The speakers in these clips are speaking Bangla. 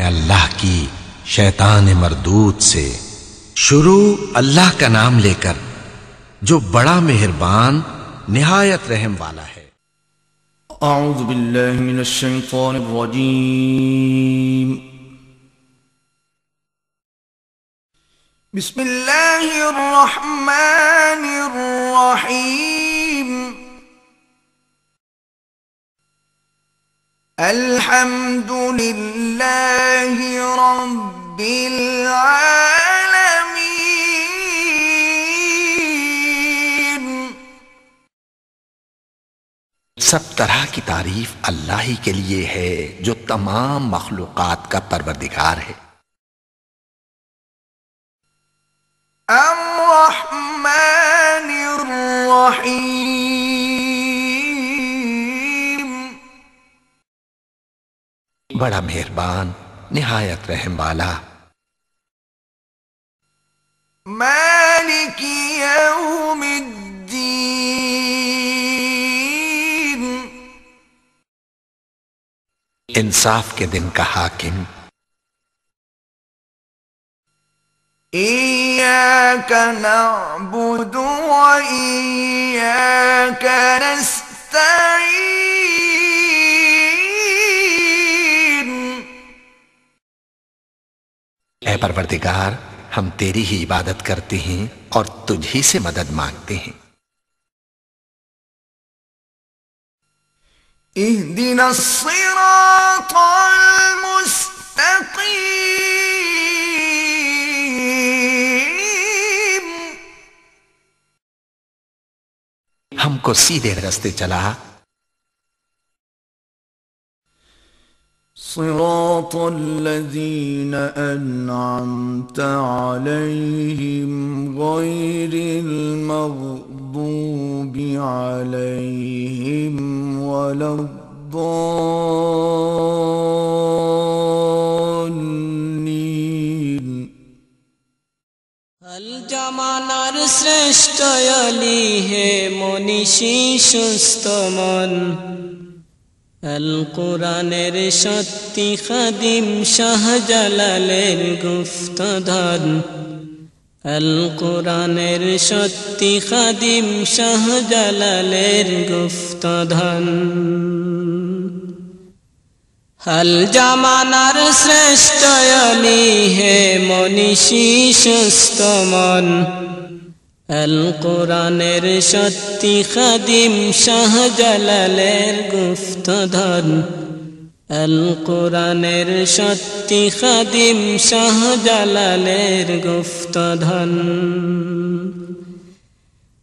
اللہ کی شیطان مردود سے۔ شروع اللہ کا نام لے کر جو بڑا مہربان نہایت رحم والا ہے۔ اعوذ باللہ من الشیطان الرجیم، بسم اللہ الرحمن الرحیم، الحمد للہ رب العالمین۔ سب طرح کی تعریف اللہ ہی کے لیے ہے جو تمام مخلوقات کا پروردگار ہے۔ الرحمن الرحیم، بڑا مہربان نہایت رحم والا۔ مالک یوم الدین، انصاف کے دن کا حاکم۔ ایاک نعبد و ایاک نستعین، اے پروردگار ہم تیری ہی عبادت کرتے ہیں اور تجھ ہی سے مدد مانگتے ہیں۔ اہدنا الصراط المستقیم، ہم کو سیدھے راستے چلا۔ صراط الذین انعمت علیہم غیر المغضوب علیہم ولا الضالین۔ জামানার শ্রেষ্ঠ আলী হে মনীষী সুস্থ মন, আল কোরআনের সত্যি খাদিম শাহজালালের গুপ্তধন, আল কোরআনের সত্যি খাদিম শাহজালালের গুপ্তধন। হাল জামানার শ্রেষ্ঠ আলী হে মনীষী সুস্থ মন, আল কোরআনের সত্যি খাদিম শাহজালালের গুপ্তধন, আল কোরআনের সত্যি খাদিম শাহজালালের গুপ্তধন।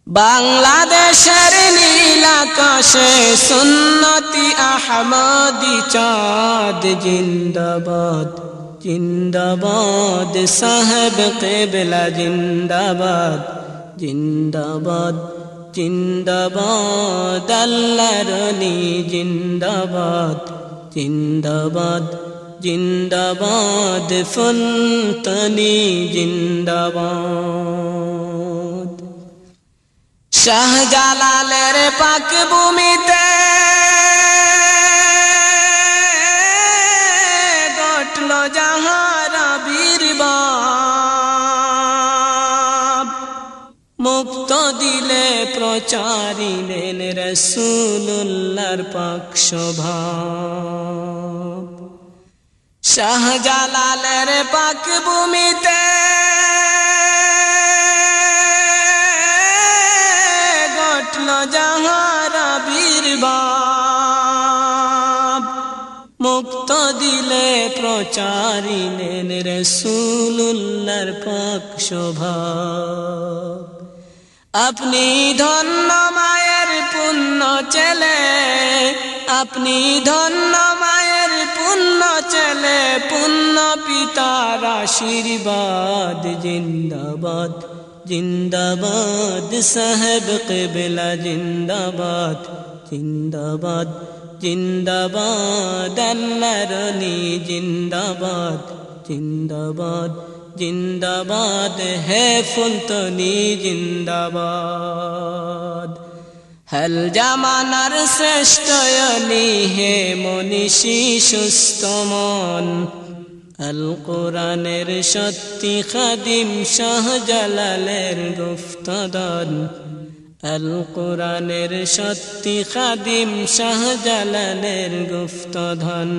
বাংলাদেশের নীল আকাশে সুন্নতি আহমদি চাঁদ জিন্দাবাদ জিন্দাবাদ, সাহেব কিবলা জিন্দাবাদ জিন্দাবাদ জিন্দাবাদ, আল্লাহর ওলি জিন্দাবাদ জিন্দাবাদ জিন্দাবাদ, ফুলতনি জিন্দাবাদ। শাহজালালের পাক ভূমিতে ঘটল যাহার আবির্ভাব, মুক্ত দিলে প্রচারিলেন রাসূলুল্লাহর পাক স্বভাব। শাহজালালের পাক ভূমিতে যাহার আবির্ভাব, মুক্ত দিলে প্রচারিলেন রাসূলুল্লাহর পাক স্বভাব। আপনি ধন্য মায়ের পুণ্য ছেলে, আপনি ধন্য মায়ের পুণ্য ছেলে, পুণ্য পিতার আশীর্বাদ জিন্দাবাদ জিন্দাবাদ, সাহেব কিবলা জিন্দাবাদ জিন্দাবাদ জিন্দাবাদ, আল্লাহর ওলি জিন্দাবাদ জিন্দাবাদ জিন্দাবাদ, হে ফুলতনি জিন্দাবাদ। হাল জামানার শ্রেষ্ঠ আলী হে মনীষী সুস্থ মন, আল কোরআনের সত্যি খাদিম শাহজালালের গুফতধন আল কোরআনের সত্যি খাদিম শাহজালালের গুফতধন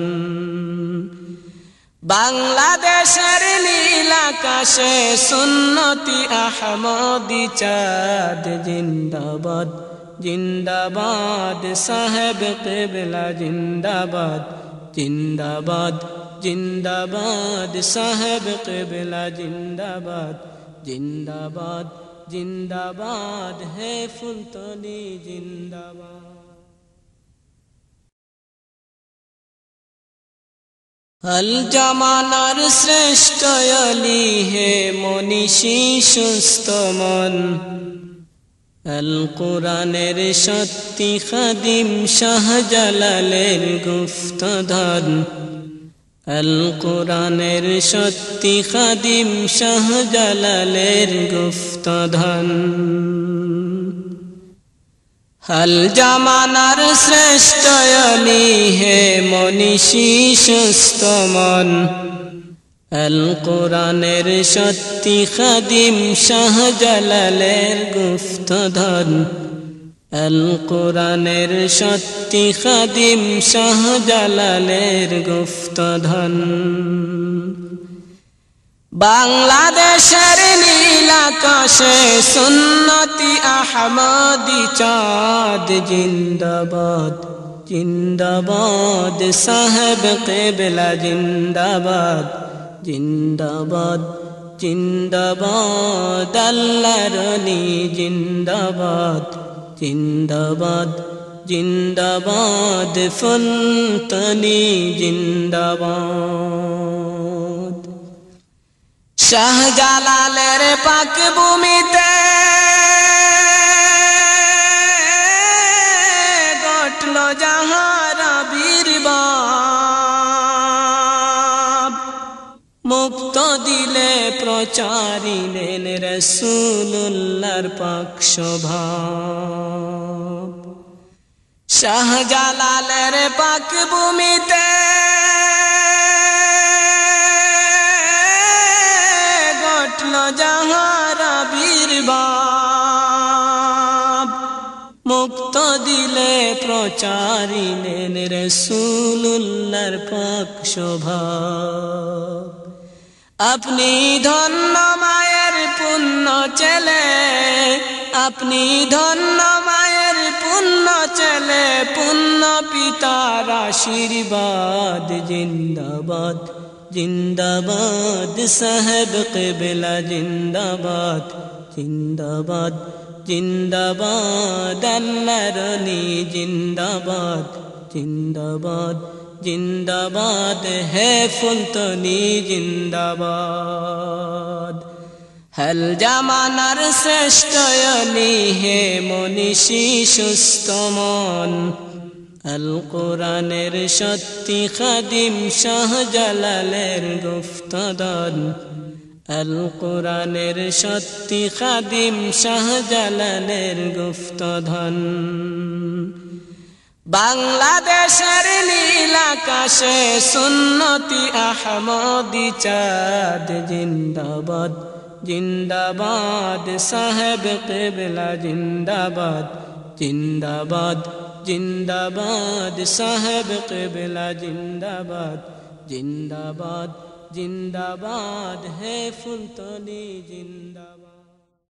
বাংলাদেশের নীল আকাশে সুন্নতি আহমদি চাঁদ জিন্দাবাদ জিন্দাবাদ সাহেব কিবলা জিন্দাবাদ জিন্দাবাদ জিন্দাবাদ সাহেব কিবলা জিন্দাবাদ জিন্দাবাদ জিন্দাবাদ হে ফুলতলি জিন্দাবাদ আল জামানার শ্রেষ্ঠ আলী হে মনীষী সুস্থ মন আল কোরআনের সত্যি খাদিম শাহজালালের গুফতধন আল কোরআনের সত্যি খাদিম শাহজালালের গুফতধন আল জামানার শ্রেষ্ঠ আলী হে মনীষী সুস্থ মন আল কোরআনের সত্যি খাদিম শাহজালালের গুফতধন আল কোরআনের সত্যি খাদিম শাহজালালের গুফতধন বাংলাদেশের নীল আকাশে সুন্নতি আহমদি চাঁদ জিন্দাবাদ জিন্দাবাদ সাহেব কিবলা জিন্দাবাদ জিন্দাবাদ জিন্দাবাদ আল্লাহর ওলি জিন্দাবাদ জিন্দাবাদ জিন্দাবাদ ফুলতলি জিন্দাবাদ শাহজালালের পাক ভূমিতে ঘটল যাহার আবির্ভাব মুক্ত দিলে প্রচারিলেন রাসূলুল্লাহর পাক স্বভাব শাহজালালের পাক ভূমিতে যাহার আবির্ভাব মুক্ত দিলে প্রচারিলেন রাসূলুল্লাহর পাক স্বভাব আপনি ধন্য মায়ের পুণ্য ছেলে আপনি ধন্য মায়ের পুণ্য ছেলে পুণ্য পিতার আশীর্বাদ জিন্দাবাদ জিন্দাবাদ সাহেব কিবলা জিন্দাবাদ জিন্দাবাদ জিন্দাবাদ আল্লাহর ওলি জিন্দাবাদ জিন্দাবাদ জিন্দাবাদ হে ফুলতলি জিন্দাবাদ হাল জামানার শ্রেষ্ঠ আলী হে মনীষী সুস্থ মন আল কোরআনের সত্যি খাদিম শাহজালালের গুফতধন আল কোরআনের সত্যি খাদিম শাহজালালের গুফতধন বাংলাদেশের নীল আকাশে সুন্নতি আহমদি চাঁদ জিন্দাবাদ জিন্দাবাদ সাহেব কিবলা জিন্দাবাদ জিন্দাবাদ জিন্দাবাদ সাহেব কিবলা জিন্দাবাদ জিন্দাবাদ জিন্দাবাদ হে ফুলতলি জিন্দাবাদ